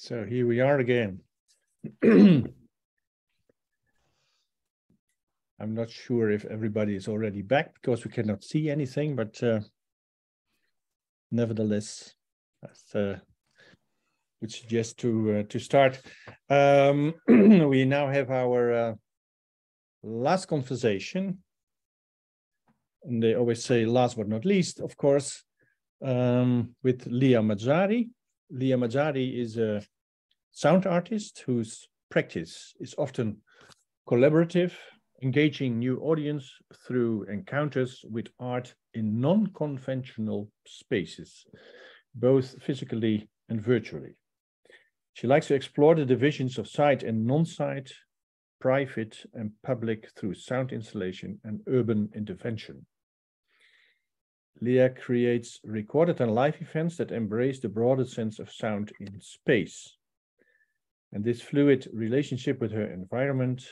So here we are again. I'm not sure if everybody is already back because we cannot see anything, but nevertheless, I would suggest to start. We now have our last conversation, and they always say last but not least, of course, with Lia Mazzari. Lia Mazzari is a sound artist whose practice is often collaborative, engaging new audience through encounters with art in non-conventional spaces, both physically and virtually. She likes to explore the divisions of sight and non-sight, private and public through sound installation and urban intervention. Lia creates recorded and live events that embrace the broader sense of sound in space. And this fluid relationship with her environment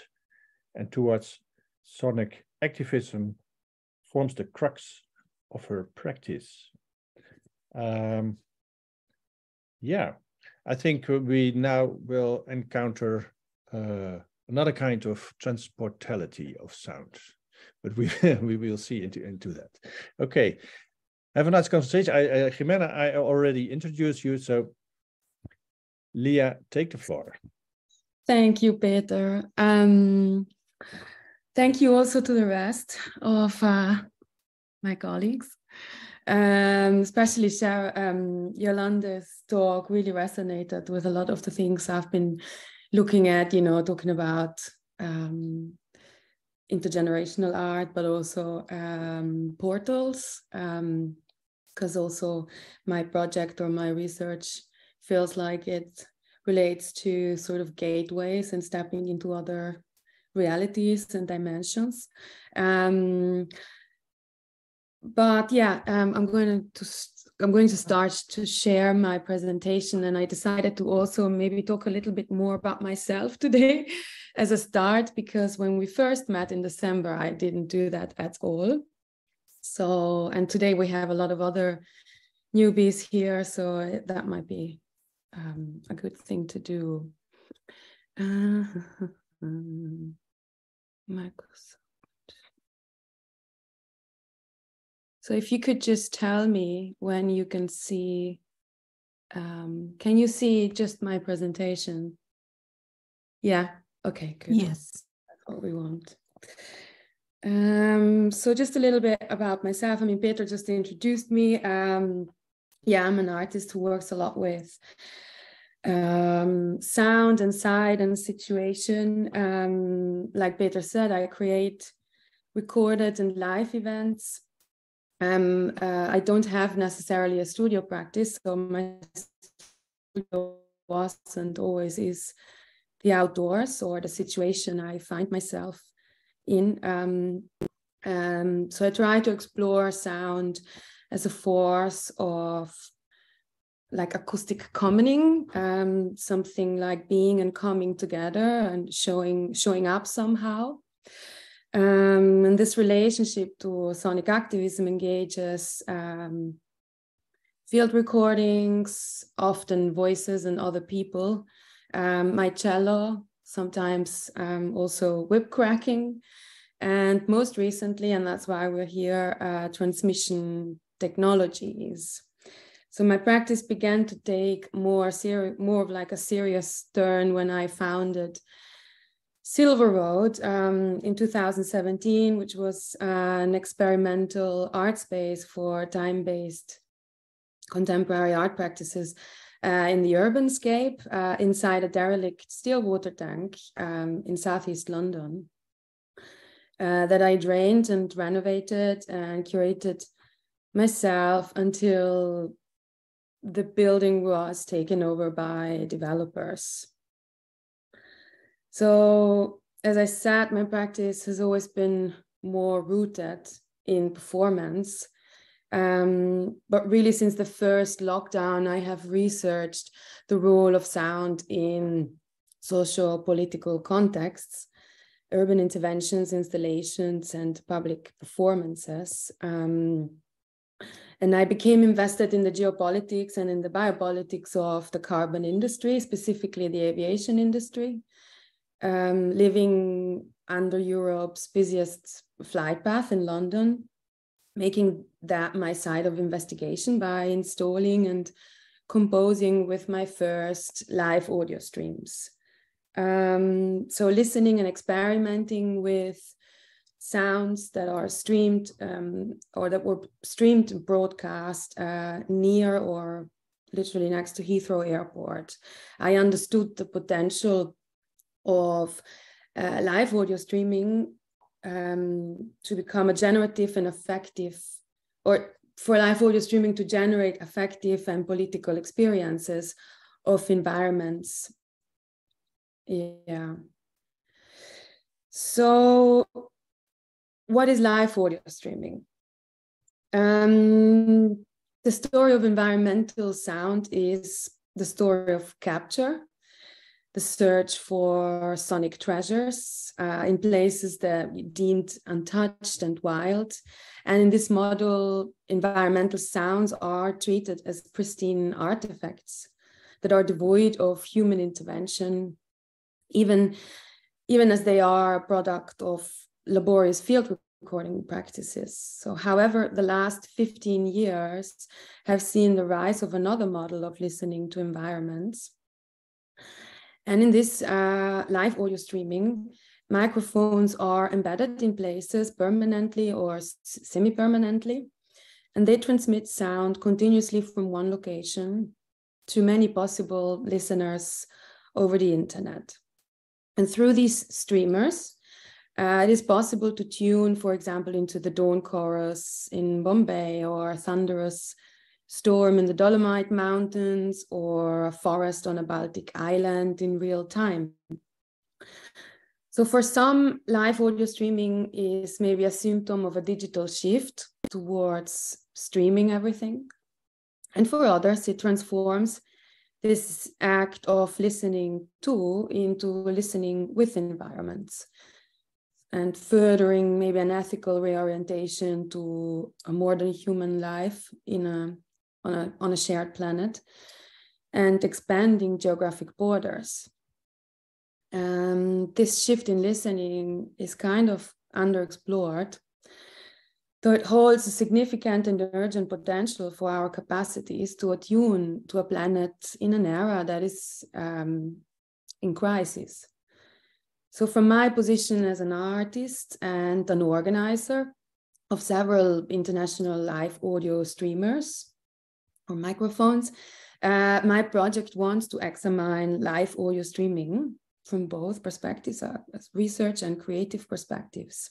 and towards sonic activism forms the crux of her practice. Yeah, I think we now will encounter another kind of transportality of sound, but we will see into that. Okay, have a nice conversation. Ximena, I already introduced you, so Lia, take the floor. Thank you, Peter. Thank you also to the rest of my colleagues. Especially Yolande's talk really resonated with a lot of the things I've been looking at, you know, talking about intergenerational art, but also portals, because also my project or my research feels like it relates to sort of gateways and stepping into other realities and dimensions. But yeah, I'm going to start to share my presentation, and I decided to also maybe talk a little bit more about myself today as a start, because when we first met in December, I didn't do that at all. So, and today we have a lot of other newbies here, so that might be a good thing to do. Microsoft. So if you could just tell me when you can see, can you see just my presentation? Yeah, okay, good. Yes. That's what we want. So just a little bit about myself. I mean, Peter just introduced me. Yeah, I'm an artist who works a lot with sound and sight and situation. Like Peter said, I create recorded and live events. I don't have necessarily a studio practice, so my studio was and always is the outdoors or the situation I find myself in. So I try to explore sound as a force of like acoustic commoning, something like being and coming together and showing up somehow. And this relationship to sonic activism engages field recordings, often voices and other people, my cello, sometimes also whip cracking, and most recently, and that's why we're here, transmission technologies. So my practice began to take more of like a serious turn when I founded Silver Road in 2017, which was an experimental art space for time-based contemporary art practices in the urbanscape inside a derelict still water tank in southeast London that I drained and renovated and curated myself until the building was taken over by developers. So, as I said, my practice has always been more rooted in performance. But really, since the first lockdown, I have researched the role of sound in socio-political contexts, urban interventions, installations, and public performances. And I became invested in the geopolitics and in the biopolitics of the carbon industry, specifically the aviation industry, living under Europe's busiest flight path in London, making that my side of investigation by installing and composing with my first live audio streams. So listening and experimenting with sounds that are streamed or that were streamed and broadcast near or literally next to Heathrow Airport. I understood the potential of live audio streaming to become a generative and effective, or for live audio streaming to generate effective and political experiences of environments. Yeah. So what is live audio streaming? The story of environmental sound is the story of capture, the search for sonic treasures in places that we deemed untouched and wild. And in this model, environmental sounds are treated as pristine artifacts that are devoid of human intervention, even as they are a product of laborious field recording practices. So, however, the last 15 years have seen the rise of another model of listening to environments. And in this live audio streaming, microphones are embedded in places permanently or semi-permanently, and they transmit sound continuously from one location to many possible listeners over the internet. And through these streamers, it is possible to tune, for example, into the dawn chorus in Bombay, or a thunderous storm in the Dolomite Mountains, or a forest on a Baltic island in real time. So for some, live audio streaming is maybe a symptom of a digital shift towards streaming everything. And for others, it transforms this act of listening to into listening with environments, and furthering maybe an ethical reorientation to a more than human life on a shared planet, and expanding geographic borders. This shift in listening is kind of underexplored, though it holds a significant and urgent potential for our capacities to attune to a planet in an era that is in crisis. So from my position as an artist and an organizer of several international live audio streamers or microphones, my project wants to examine live audio streaming from both perspectives, as research and creative perspectives.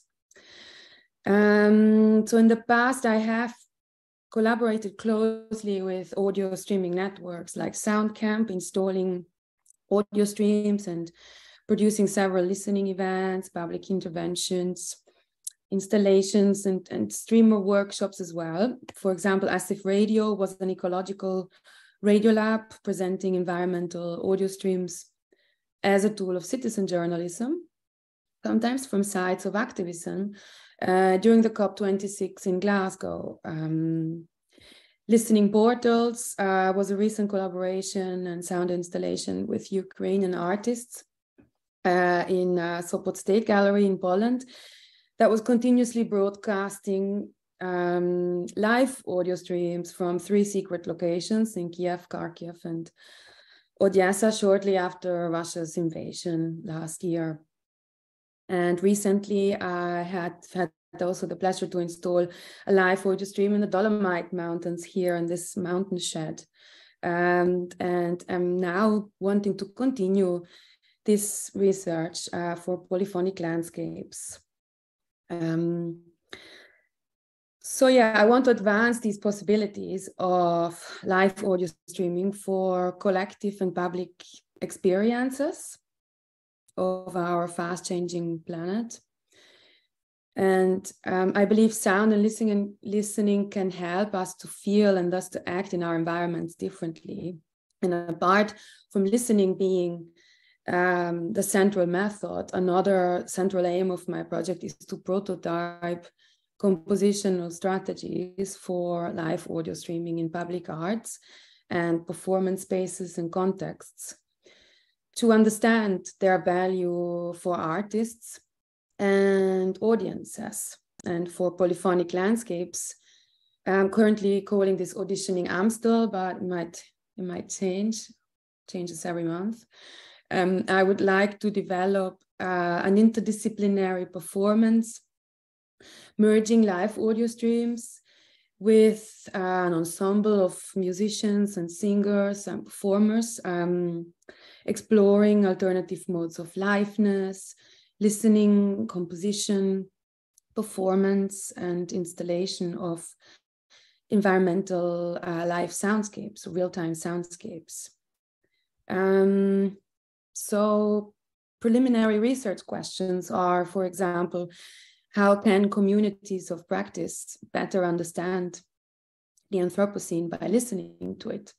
So in the past, I have collaborated closely with audio streaming networks like SoundCamp, installing audio streams and producing several listening events, public interventions, installations, and streamer workshops as well. For example, ArtEZ Radio was an ecological radio lab presenting environmental audio streams as a tool of citizen journalism, sometimes from sites of activism, during the COP26 in Glasgow. Listening Portals was a recent collaboration and sound installation with Ukrainian artists in Sopot State Gallery in Poland that was continuously broadcasting live audio streams from 3 secret locations in Kiev, Kharkiv, and Odessa shortly after Russia's invasion last year. And recently I had also the pleasure to install a live audio stream in the Dolomite Mountains here in this mountain shed. And I'm now wanting to continue this research for Polyphonic Landscapes. So yeah, I want to advance these possibilities of live audio streaming for collective and public experiences of our fast-changing planet. And I believe sound and listening can help us to feel and thus to act in our environments differently. And apart from listening being the central method, another central aim of my project is to prototype compositional strategies for live audio streaming in public arts and performance spaces and contexts, to understand their value for artists and audiences. And for Polyphonic Landscapes, I'm currently calling this Auditioning Amstel, but it might changes every month. I would like to develop an interdisciplinary performance, merging live audio streams with an ensemble of musicians and singers and performers, exploring alternative modes of liveness, listening, composition, performance, and installation of environmental live soundscapes, real-time soundscapes. So preliminary research questions are, for example, how can communities of practice better understand the Anthropocene by listening to it?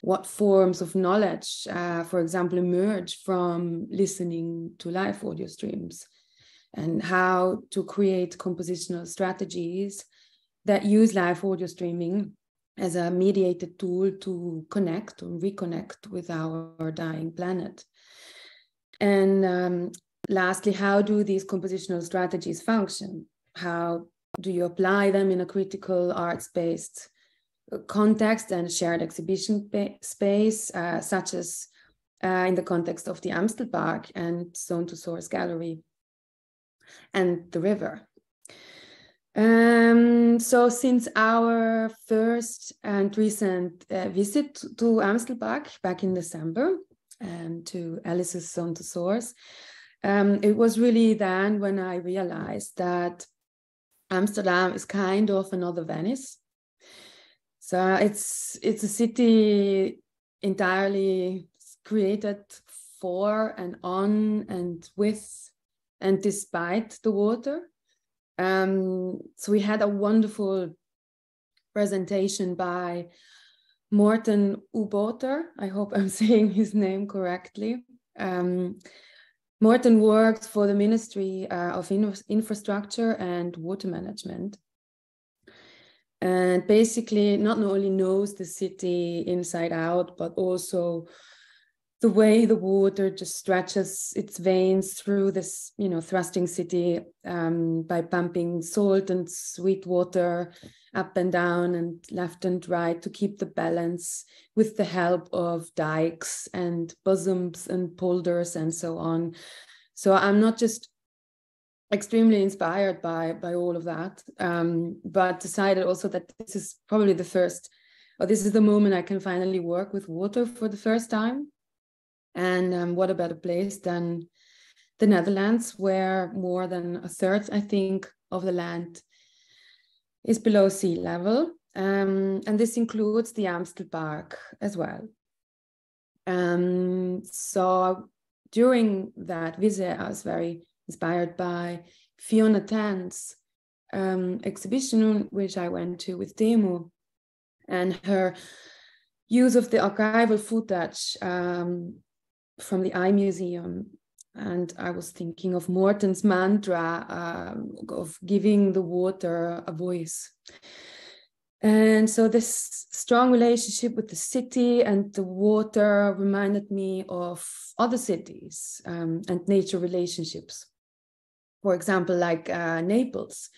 What forms of knowledge, for example, emerge from listening to live audio streams? And how to create compositional strategies that use live audio streaming as a mediated tool to connect or reconnect with our dying planet. And lastly, how do these compositional strategies function? How do you apply them in a critical arts-based context and shared exhibition space, such as in the context of the Amstel Park and Zone to Source Gallery and the river? So since our first and recent visit to Amstel Park back in December, to Alice's Zone to Source, it was really then when I realized that Amsterdam is kind of another Venice. So it's a city entirely created for and on and with and despite the water. So we had a wonderful presentation by Morten Uboter. I hope I'm saying his name correctly. Morten works for the Ministry of Infrastructure and Water Management. And basically not only knows the city inside out, but also the way the water just stretches its veins through this, thrusting city by pumping salt and sweet water up and down and left and right to keep the balance with the help of dikes and bosoms and polders and so on. So I'm not just extremely inspired by all of that, but decided also that this is probably this is the moment I can finally work with water for the first time. And what a better place than the Netherlands, where more than a third, I think, of the land is below sea level. And this includes the Amstel Park as well. So during that visit, I was very inspired by Fiona Tan's exhibition, which I went to with Teemu, and her use of the archival footage from the Eye Museum. And I was thinking of Morten's mantra of giving the water a voice. And so this strong relationship with the city and the water reminded me of other cities and nature relationships. For example, like Naples,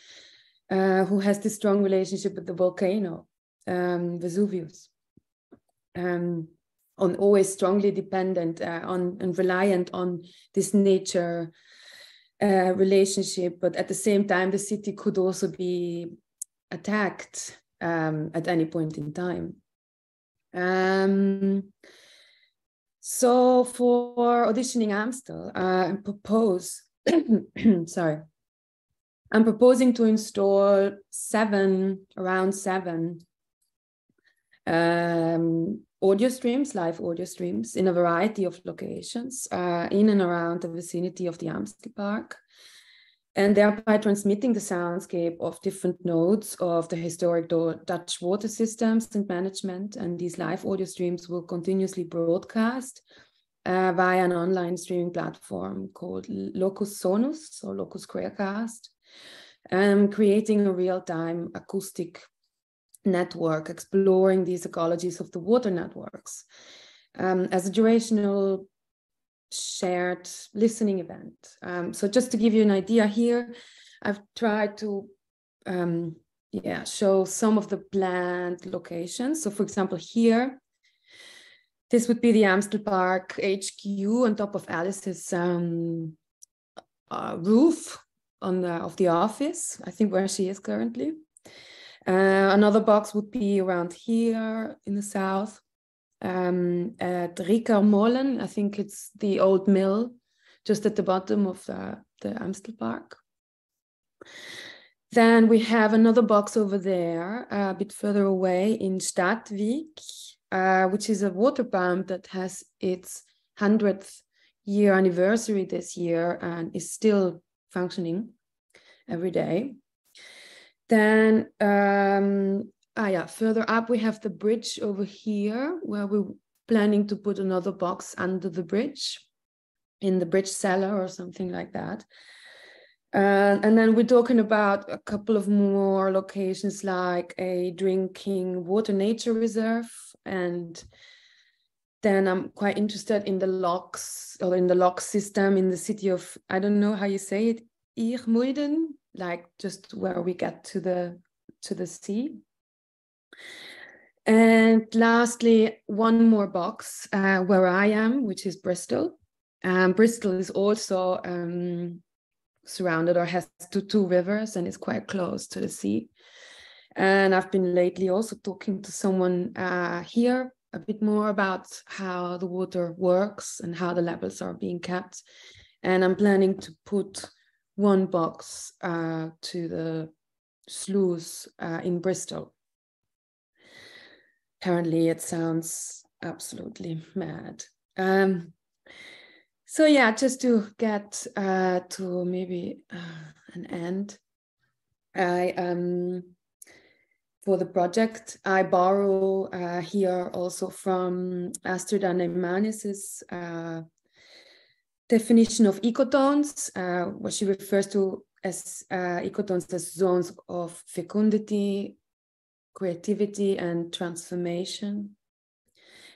who has this strong relationship with the volcano, Vesuvius. Always strongly dependent on and reliant on this nature relationship, but at the same time, the city could also be attacked at any point in time. So for Auditioning Amstel, I propose, I'm proposing to install around seven live audio streams in a variety of locations in and around the vicinity of the Amstel Park, and thereby transmitting the soundscape of different nodes of the historic Dutch water systems and management. And these live audio streams will continuously broadcast via an online streaming platform called Locus Sonus or Locus Squarecast. creating a real-time acoustic network, exploring these ecologies of the water networks as a durational shared listening event. So just to give you an idea here, I've tried to show some of the planned locations. So for example, here, this would be the Amsterdam-based HQ on top of Alice's roof of the office, I think where she is currently. Another box would be around here in the south, at Riekermolen. I think it's the old mill just at the bottom of the Amstel Park. Then we have another box over there, a bit further away in Stadwijk, which is a water pump that has its 100th year anniversary this year and is still functioning every day. Then, further up, we have the bridge over here, where we're planning to put another box under the bridge, in the bridge cellar or something like that. And then we're talking about a couple of more locations, like a drinking water nature reserve. And then I'm quite interested in the locks, or in the lock system in the city of, I don't know how you say it, Irmuiden, like just where we get to the sea. And lastly, one more box where I am, which is Bristol. Bristol is also surrounded, or has two rivers, and is quite close to the sea. And I've been lately also talking to someone here a bit more about how the water works and how the levels are being kept. And I'm planning to put one box to the sluice in Bristol. Apparently it sounds absolutely mad. So yeah, just to get to maybe an end, for the project, I borrow here also from Astrid Anemanis's definition of ecotones, what she refers to as ecotones as zones of fecundity, creativity, and transformation.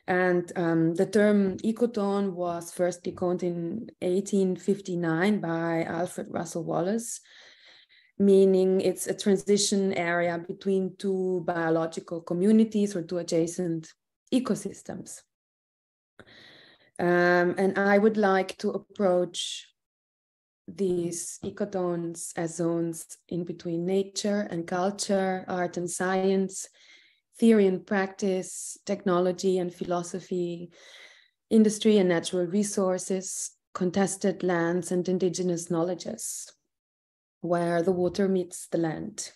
And the term ecotone was first coined in 1859 by Alfred Russel Wallace, meaning it's a transition area between two biological communities or two adjacent ecosystems. And I would like to approach these ecotones as zones in between nature and culture, art and science, theory and practice, technology and philosophy, industry and natural resources, contested lands and indigenous knowledges, where the water meets the land.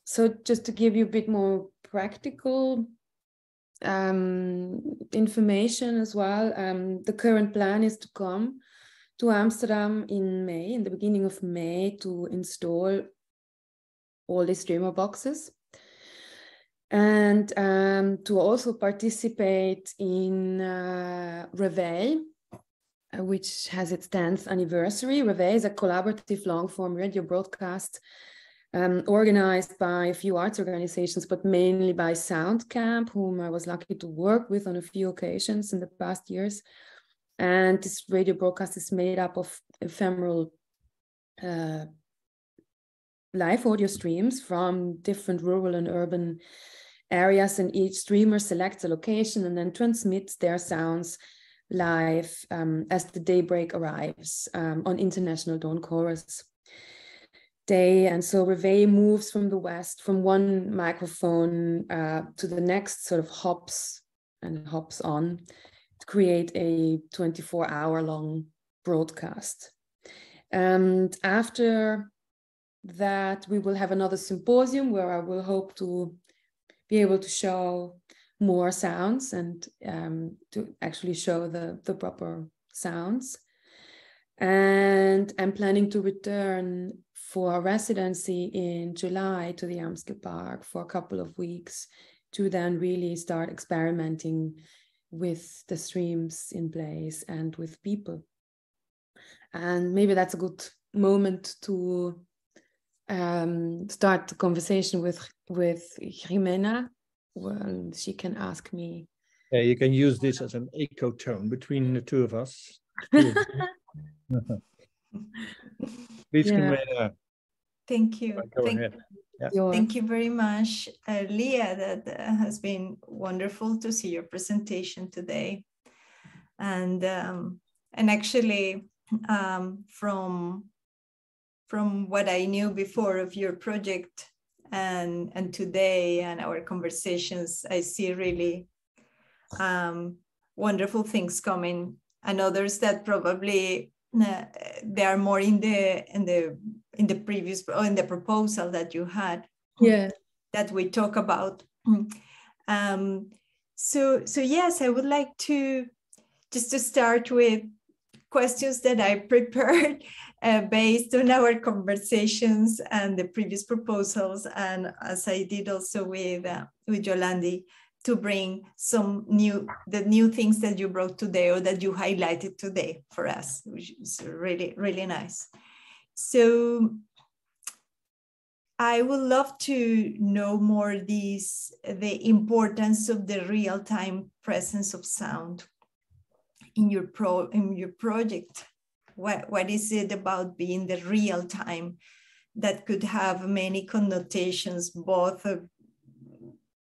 So just to give you a bit more practical information as well, the current plan is to come to Amsterdam in May, in the beginning of May, to install all these streamer boxes, and to also participate in Reveil, which has its 10th anniversary. Reveil is a collaborative long-form radio broadcast organized by a few arts organizations, but mainly by Soundcamp, whom I was lucky to work with on a few occasions in the past years. And this radio broadcast is made up of ephemeral live audio streams from different rural and urban areas, and each streamer selects a location and then transmits their sounds live as the daybreak arrives on International Dawn Chorus Day. And so Reveil moves from the west, from one microphone to the next, sort of hops on to create a 24-hour long broadcast. And after that, we will have another symposium where I will hope to be able to show more sounds and to actually show the proper sounds. And I'm planning to return for a residency in July to the Amstel Park for a couple of weeks to then really start experimenting with the streams in place and with people. And maybe that's a good moment to start the conversation with Ximena. Well, she can ask me. Yeah, you can use this as an echo tone between the two of us. Please, Ximena. Thank you. Go ahead. Yeah. Thank you very much, Lia. That has been wonderful to see your presentation today, and actually from what I knew before of your project and today and our conversations, I see really wonderful things coming, and others that probably they are more in the previous, or in the proposal that you had, that we talk about. So yes, I would like to start with questions that I prepared based on our conversations and the previous proposals, and as I did also with Yolande, to bring the new things that you brought today, or that you highlighted today for us, which is really, really nice. So I would love to know more the importance of the real-time presence of sound in your project. What is it about being the real time that could have many connotations, both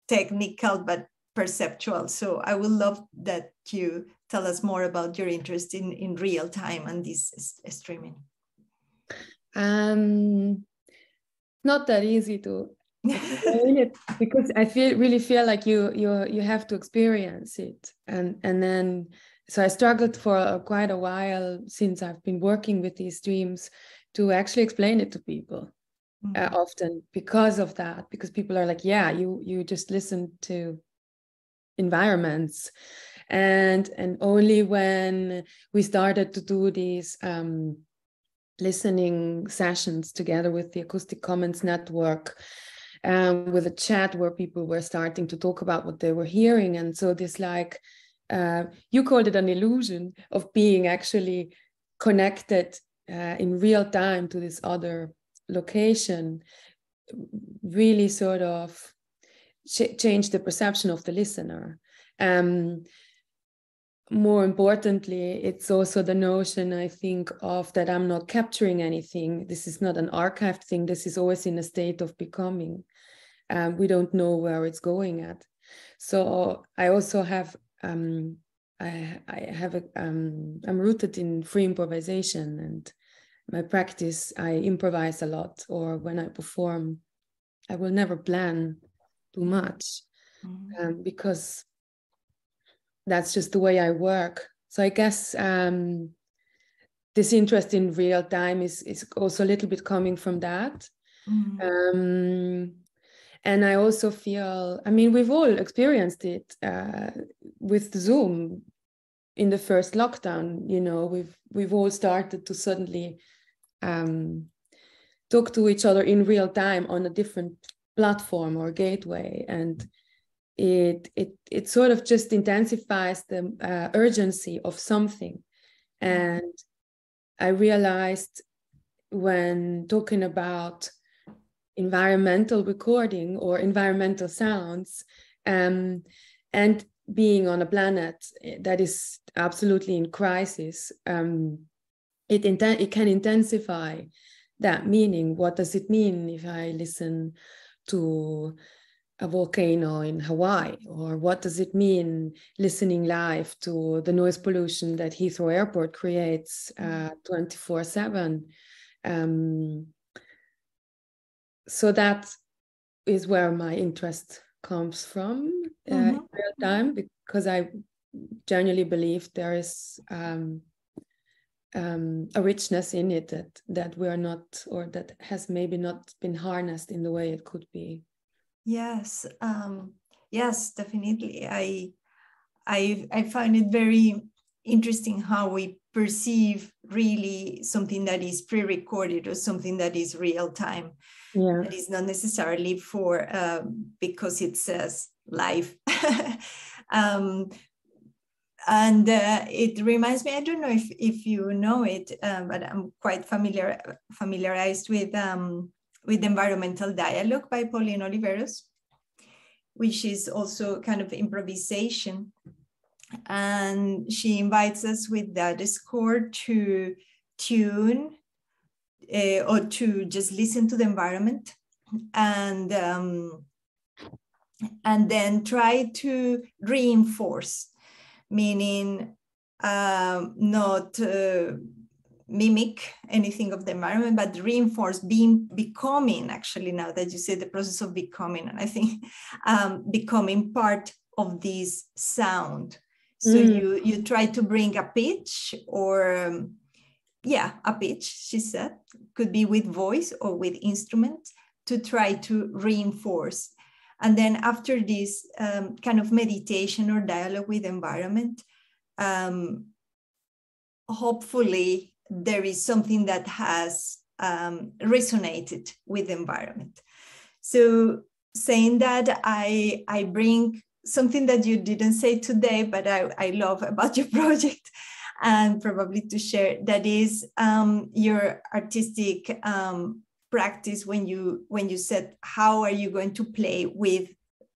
technical but perceptual? So I would love that you tell us more about your interest in real time and this streaming. Not that easy to explain it, because I really feel like you have to experience it, and then so I struggled for quite a while since I've been working with these streams to actually explain it to people. Often because of that, because people are like, yeah, you just listen to environments, and only when we started to do these listening sessions together with the Acoustic Commons Network, with a chat where people were starting to talk about what they were hearing, and so this, like, you called it an illusion of being actually connected in real time to this other location, really sort of change the perception of the listener. More importantly, it's also the notion, I think, of that I'm not capturing anything. This is not an archived thing. This is always in a state of becoming. We don't know where it's going at. So I also have, I'm rooted in free improvisation, and my practice, I improvise a lot, or when I perform, I will never plan too much, because that's just the way I work. So I guess this interest in real time is also a little bit coming from that. And I also feel, I mean, we've all experienced it with Zoom in the first lockdown. You know, we've all started to suddenly talk to each other in real time on a different platform or gateway, and it sort of just intensifies the urgency of something. And I realized when talking about environmental recording or environmental sounds, and being on a planet that is absolutely in crisis, it can intensify that meaning. What does it mean if I listen to a volcano in Hawaii? Or what does it mean listening live to the noise pollution that Heathrow Airport creates 24/7? So that is where my interest comes from in real time, because I genuinely believe there is a richness in it that we're not, or that has maybe not been harnessed in the way it could be. Yes, yes, definitely. I find it very interesting how we perceive really something that is pre-recorded or something that is real time. Yeah. That is not necessarily for because it says live. And it reminds me, I don't know if you know it, but I'm quite familiarized with Environmental Dialogue by Pauline Oliveros, which is also kind of improvisation. And she invites us with that score to tune or to just listen to the environment, and then try to reinforce, meaning not mimic anything of the environment, but reinforce, becoming, actually, now that you say the process of becoming, and I think becoming part of this sound. So you try to bring a pitch, or a pitch, she said, could be with voice or with instruments, to try to reinforce. And then after this kind of meditation or dialogue with environment, hopefully there is something that has resonated with the environment. So saying that, I bring something that you didn't say today, but I love about your project, and probably to share, that is your artistic practice when you said, how are you going to play with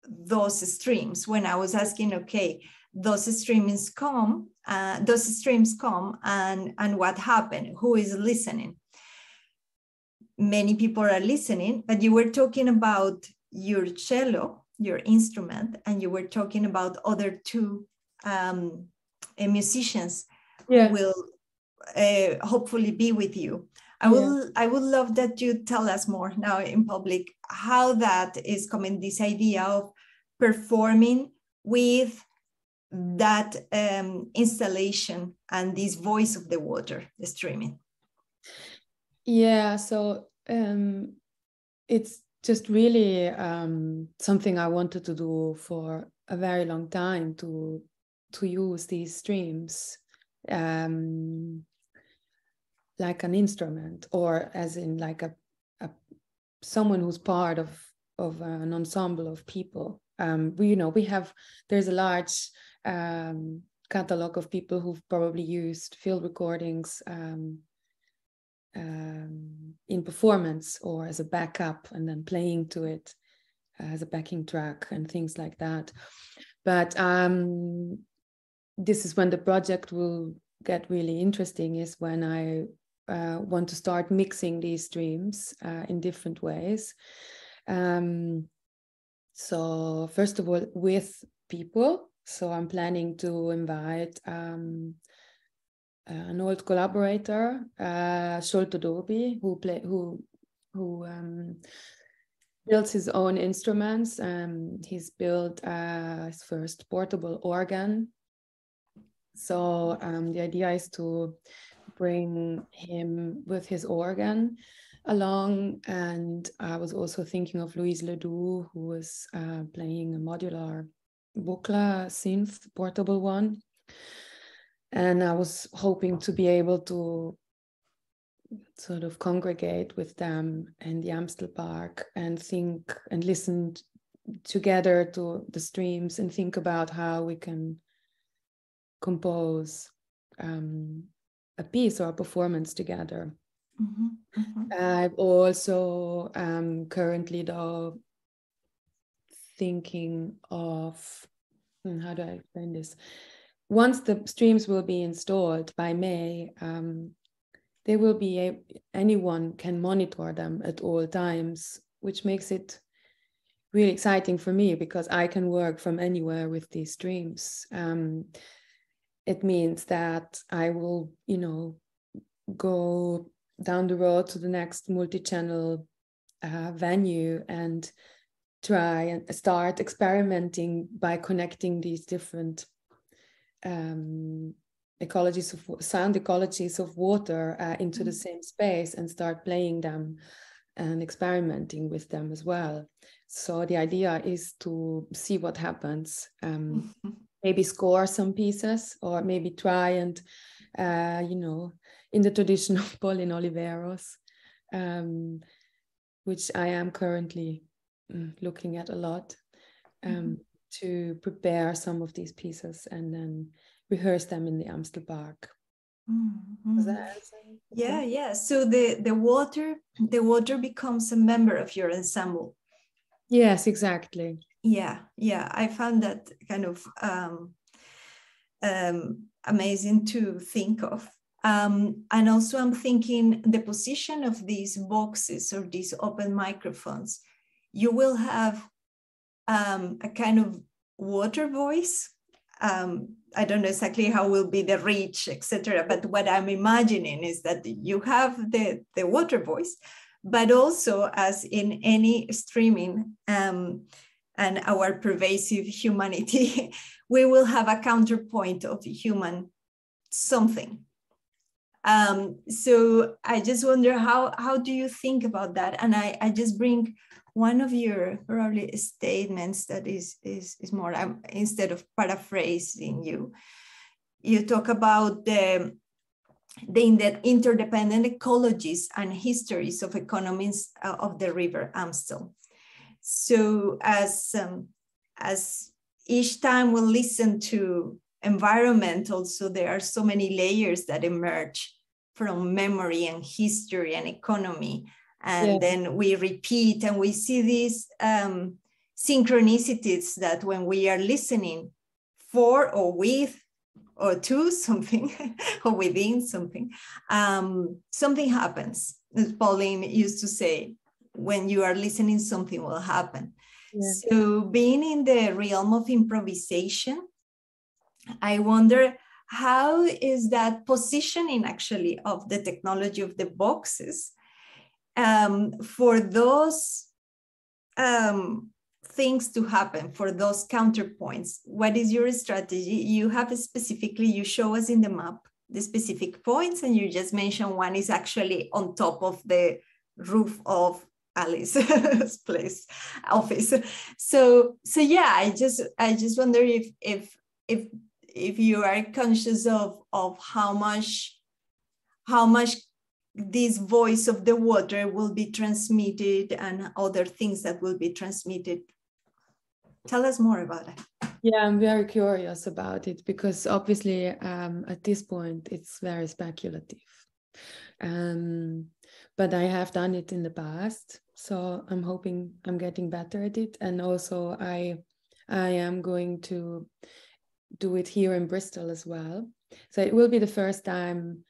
those streams? When I was asking, okay, those streams come, and what happened? Who is listening? Many people are listening, but you were talking about your cello, your instrument, and you were talking about other two musicians who will hopefully be with you. I would love that you tell us more now in public how that is coming, this idea of performing with that installation and this voice of the water, the streaming. Yeah, so it's just really something I wanted to do for a very long time, to use these streams like an instrument, or as in like a someone who's part of an ensemble of people. There's a large catalog of people who've probably used field recordings in performance or as a backup, and then playing to it as a backing track and things like that. But this is when the project will get really interesting, is when I want to start mixing these streams in different ways. So first of all, with people. So I'm planning to invite an old collaborator, Sholto Dobi, who builds his own instruments. He's built his first portable organ. So the idea is to bring him with his organ along. And I was also thinking of Louise Ledoux, who was playing a modular Buchla synth, portable one. And I was hoping to be able to sort of congregate with them in the Amstel Park and think and listen together to the streams and think about how we can compose a piece or a performance together. Mm-hmm, mm-hmm. I've also currently though thinking of, how do I explain this? Once the streams will be installed by May, they will be, anyone can monitor them at all times, which makes it really exciting for me because I can work from anywhere with these streams. It means that I will, go down the road to the next multi-channel venue and try and start experimenting by connecting these different sound ecologies of water into the same space and start playing them and experimenting with them as well. So the idea is to see what happens, maybe score some pieces, or maybe try and, in the tradition of Pauline Oliveros, which I am currently looking at a lot, to prepare some of these pieces and then rehearse them in the Amstelpark. Mm-hmm. Does that answer? Yeah, yeah. So the water becomes a member of your ensemble. Yes, exactly. Yeah, yeah. I found that kind of amazing to think of. And also I'm thinking the position of these boxes or these open microphones, you will have a kind of water voice. I don't know exactly how will be the reach, etc. But what I'm imagining is that you have the water voice, but also as in any streaming and our pervasive humanity, we will have a counterpoint of human something. So I just wonder how do you think about that? And I just bring one of your probably statements that is more, instead of paraphrasing you talk about the interdependent ecologies and histories of economies of the river Amstel. So as each time we listen to environment, also there are so many layers that emerge from memory and history and economy. And then we repeat and we see these synchronicities that when we are listening for or with or to something or within something, something happens. As Pauline used to say, when you are listening, something will happen. Yeah. So being in the realm of improvisation, I wonder, how is that positioning actually of the technology of the boxes for those things to happen, for those counterpoints? What is your strategy? You have specifically, you show us in the map the specific points, and you just mentioned one is actually on top of the roof of Alice's office. So yeah, I just wonder if you are conscious of how much this voice of the water will be transmitted and other things that will be transmitted. Tell us more about it. Yeah, I'm very curious about it because obviously at this point it's very speculative. But I have done it in the past, so I'm hoping I'm getting better at it. And also I am going to do it here in Bristol as well. So it will be the first time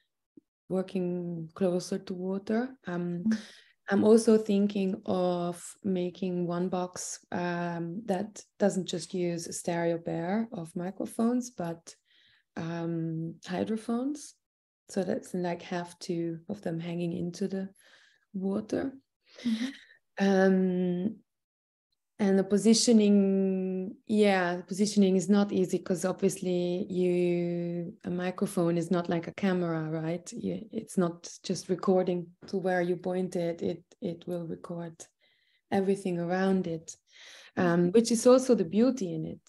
working closer to water. I'm also thinking of making one box that doesn't just use a stereo pair of microphones, but hydrophones. So that's like have two of them hanging into the water. Mm-hmm. And the positioning is not easy because obviously a microphone is not like a camera, right? It's not just recording to where you point it. It will record everything around it, which is also the beauty in it.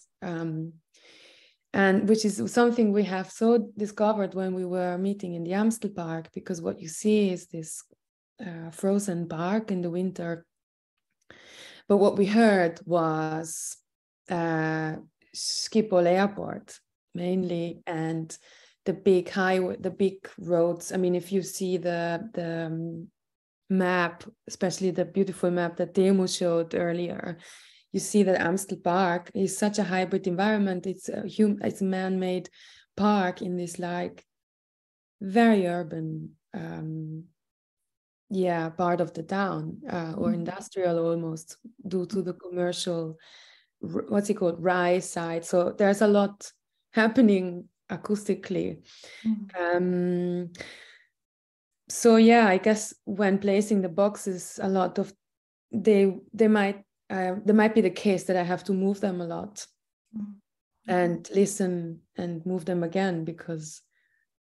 And which is something we have so discovered when we were meeting in the Amstelpark, because what you see is this frozen park in the winter. But what we heard was Schiphol Airport mainly, and the big highway, the big roads. I mean, if you see the map, especially the beautiful map that Teemu showed earlier, you see that Amstelpark is such a hybrid environment. It's a man-made park in this like very urban part of the town or industrial almost, due to the commercial, what's it called, rise side. So there's a lot happening acoustically. So yeah, I guess when placing the boxes, a lot of there might be the case that I have to move them a lot and listen and move them again because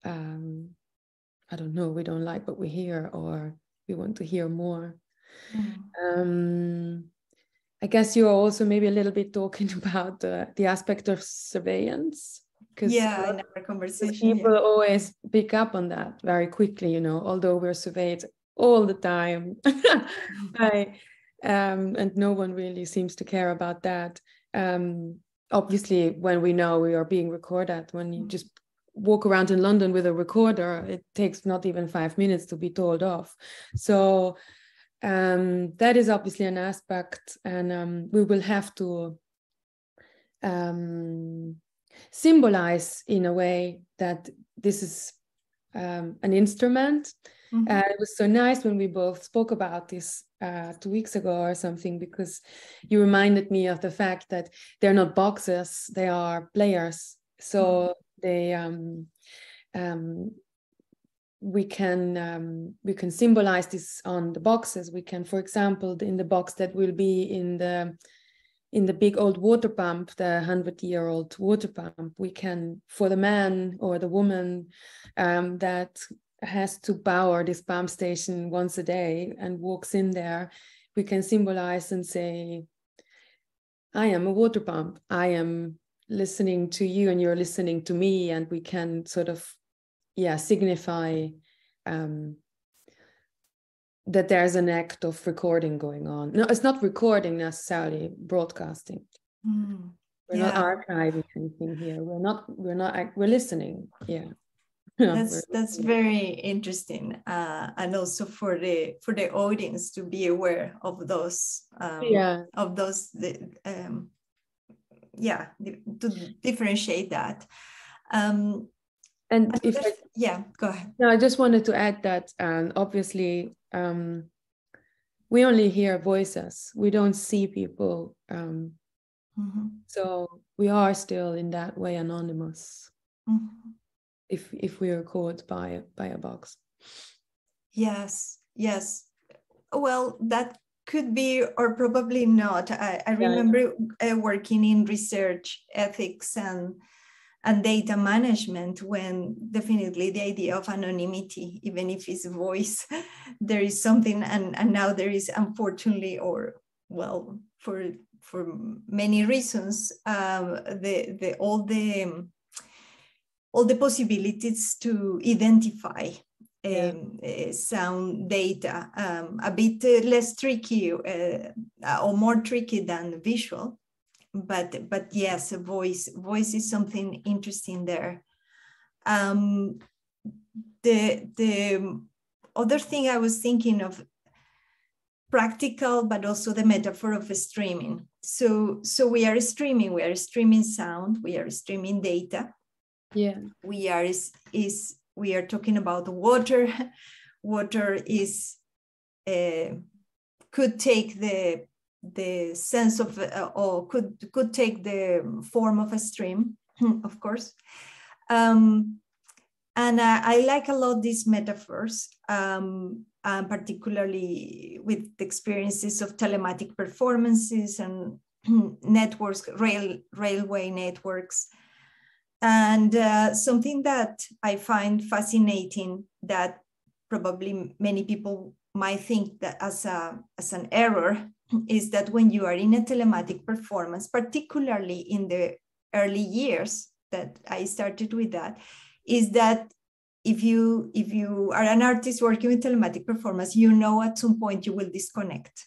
I don't know, we don't like what we hear, or we want to hear more. I guess you're also maybe a little bit talking about the aspect of surveillance, because in our conversation people always pick up on that very quickly, although we're surveyed all the time. And no one really seems to care about that. obviously, when we know we are being recorded, when you just walk around in London with a recorder, it takes not even 5 minutes to be told off. So that is obviously an aspect, and we will have to symbolize in a way that this is an instrument. It was so nice when we both spoke about this 2 weeks ago or something, because you reminded me of the fact that they're not boxes, they are players. So they we can symbolize this on the boxes. We can, for example, in the box that will be in the big old water pump, the 100-year-old water pump, we can, for the man or the woman that has to power this pump station once a day and walks in there, we can symbolize and say, I am a water pump. I am listening to you and you're listening to me, and we can sort of, signify that there's an act of recording going on. No, it's not recording necessarily, broadcasting. We're not archiving anything here. We're listening. Yeah. That's very interesting, and also for the audience to be aware of those to differentiate that. And go ahead. No, I just wanted to add that obviously we only hear voices. We don't see people. So we are still in that way anonymous. If we are caught by a box. Yes. Well, that could be, or probably not. I remember working in research ethics and data management, when definitely the idea of anonymity, even if it's voice, there is something, and now there is, unfortunately, or well, for many reasons, all the possibilities to identify sound data, a bit less tricky or more tricky than visual, but yes, a voice is something interesting there. The other thing I was thinking of, practical, but also the metaphor of streaming. So we are streaming sound, we are streaming data. Yeah, we are talking about water. Water is could take the sense of or could take the form of a stream, of course. And I like a lot these metaphors, particularly with the experiences of telematic performances and networks, railway networks. And something that I find fascinating, that probably many people might think that as an error, is that when you are in a telematic performance, particularly in the early years that I started with that, is that if you are an artist working with telematic performance, you know at some point you will disconnect.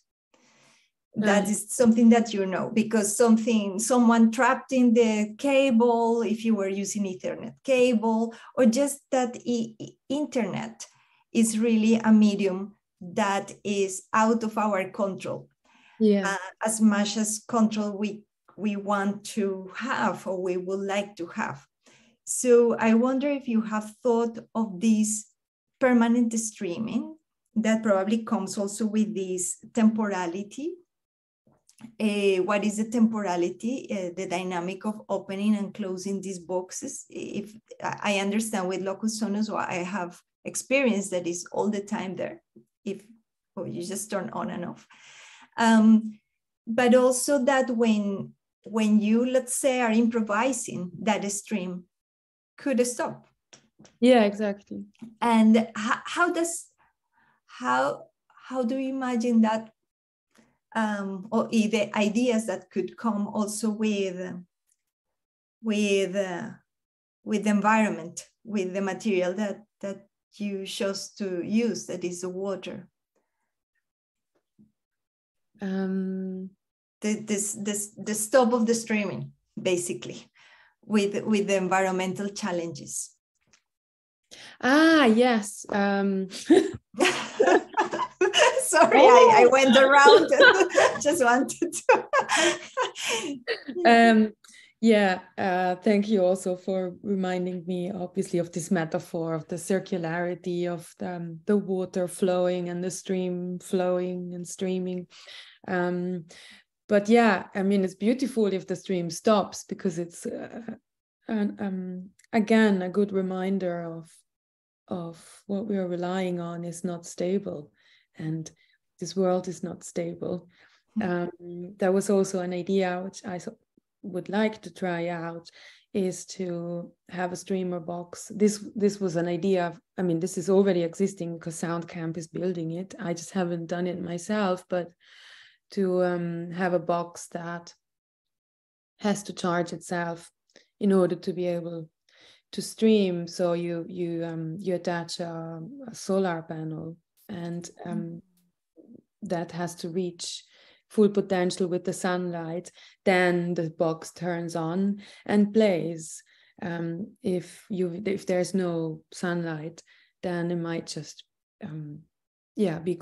That is something that you know, because someone trapped in the cable, if you were using Ethernet cable, or just that internet is really a medium that is out of our control. As much as control we want to have, or we would like to have. So I wonder if you have thought of this permanent streaming that probably comes also with this temporality. What is the temporality, the dynamic of opening and closing these boxes? If I understand with Locus Sonus, or I have experience that is all the time there, or you just turn on and off. But also that when you, let's say, are improvising, that stream could stop. Yeah, exactly. And how do you imagine that? Or the ideas that could come also with the environment, with the material that you chose to use, that is the water. The stop of the streaming. basically, with the environmental challenges? Ah, yes. Sorry, I went around and just wanted to. Thank you also for reminding me, obviously, of this metaphor of the circularity of the water flowing and the stream flowing and streaming. But yeah, I mean, it's beautiful if the stream stops, because it's again a good reminder of what we are relying on is not stable, and this world is not stable. There was also an idea which I would like to try out, is to have a streamer box. This was an idea. I mean, this is already existing because SoundCamp is building it. I just haven't done it myself, but to have a box that has to charge itself in order to be able to stream. So you attach a solar panel, and that has to reach full potential with the sunlight. Then the box turns on and plays. If there's no sunlight, then it might just be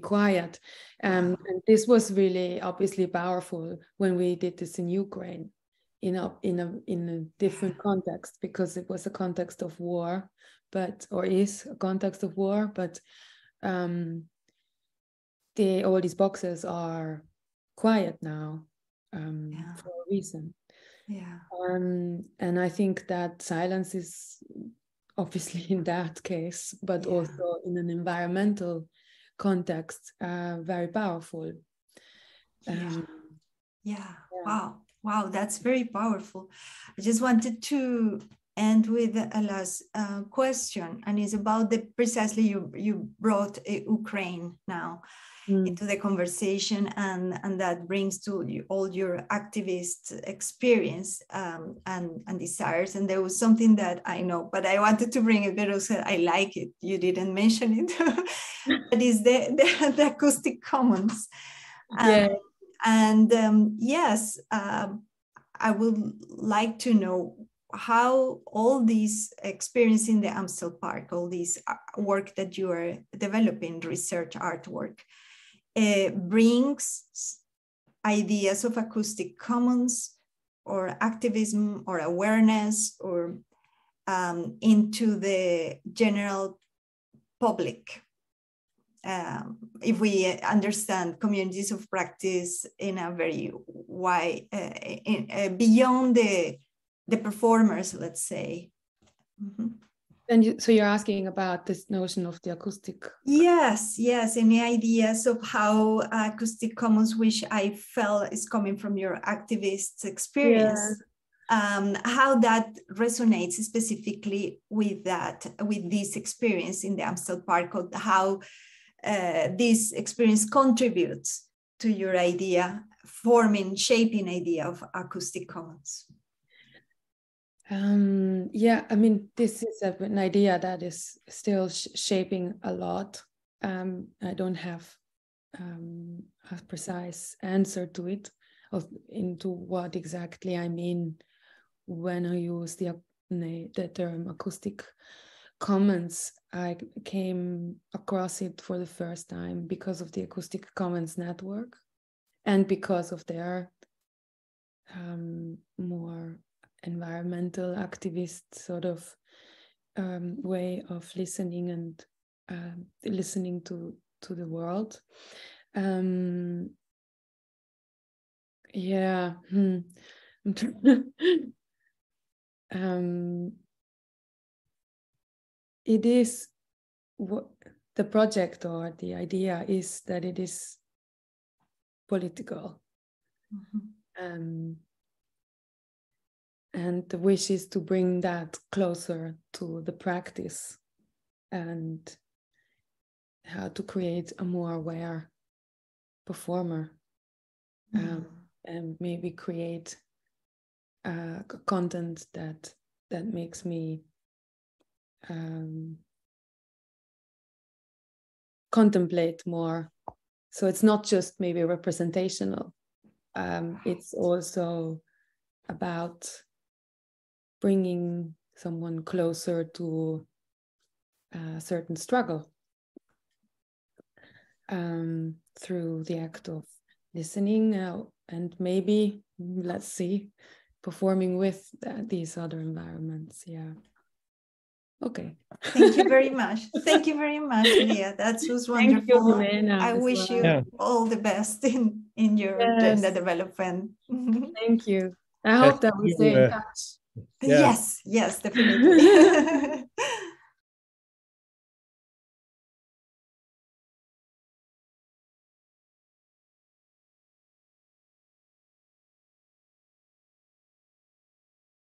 quiet. And this was really obviously powerful when we did this in Ukraine, in a different context, because it was a context of war, is a context of war, but all these boxes are quiet now for a reason. And I think that silence is obviously in that case, but also in an environmental context, very powerful. Wow, that's very powerful. I just wanted to end with a last question, and it's about precisely you brought Ukraine now into the conversation, and that brings to you all your activist experience and desires. And there was something that I know, but I wanted to bring it because I like it. You didn't mention it, but it's the acoustic commons. Yes, I would like to know how all these experience in the Amstel Park, all this work that you are developing, research artwork, brings ideas of acoustic commons or activism or awareness or into the general public. If we understand communities of practice in a very wide, beyond the performers, let's say. And so you're asking about this notion of the acoustic? Yes, any ideas of how acoustic commons, which I felt is coming from your activist experience, how that resonates specifically with this experience in the Amstel Park, how this experience contributes to your idea, shaping idea of acoustic commons. I mean, this is an idea that is still shaping a lot. I don't have a precise answer to it, into what exactly I mean when I use the term acoustic commons. I came across it for the first time because of the Acoustic Commons Network, and because of their more environmental activist sort of way of listening and listening to the world. It is what the project or the idea is, that it is political. And the wish is to bring that closer to the practice, and how to create a more aware performer, and maybe create content that makes me contemplate more. So it's not just maybe representational, it's also about bringing someone closer to a certain struggle through the act of listening and maybe, let's see, performing with these other environments. Yeah. Okay. Thank you very much. Thank you very much, Lia. That was wonderful. Thank you, Ximena, I wish you all the best in your gender development. Thank you. I hope that we stay in touch. Yes, definitely.